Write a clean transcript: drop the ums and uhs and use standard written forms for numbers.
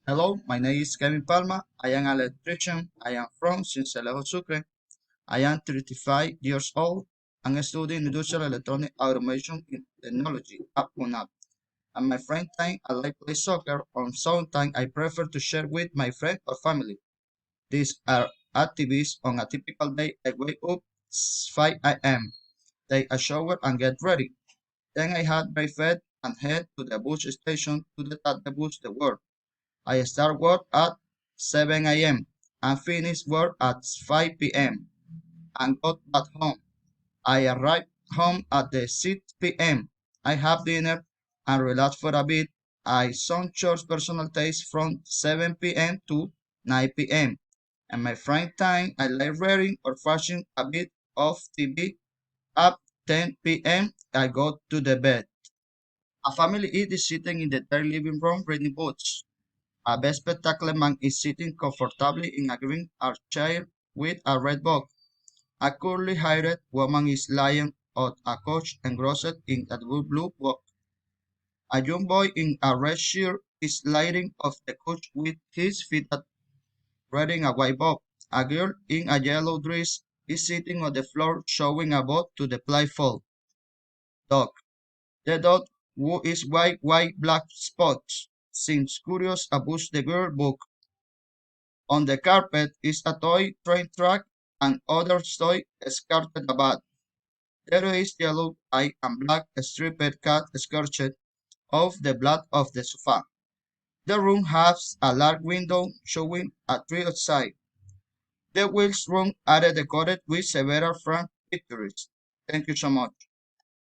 Hello, my name is Kevin Palma. I am an electrician. I am from Cincelejo, Sucre. I am 35 years old and studying industrial electronic automation in technology at UNAP. On my free time, I like play soccer. On sometimes, I prefer to share with my friend or family. These are activities on a typical day. I wake up 5 a.m., take a shower and get ready. Then I had breakfast and head to the bus station to take the bus to work. I start work at 7 a.m. and finish work at 5 p.m. and go back home. I arrive home at the 6 p.m. I have dinner and relax for a bit. I some church personal taste from 7 p.m. to 9 p.m. And my free time, I like reading or watching a bit of TV. At 10 p.m., I go to the bed. A family is sitting in the their living room reading books. A best spectacular man is sitting comfortably in a green armchair with a red book. A curly-haired woman is lying on a couch engrossed in a blue book. A young boy in a red shirt is lying off the couch with his feet up, reading a white book. A girl in a yellow dress is sitting on the floor showing a book to the playful dog. The dog, who is white, black spots, seems curious about the girl book. On the carpet is a toy train track and other toys scattered about. There is yellow eye and black striped cat scratched off the blood of the sofa. The room has a large window showing a tree outside. The Wills room are decorated with several Frank pictures. Thank you so much.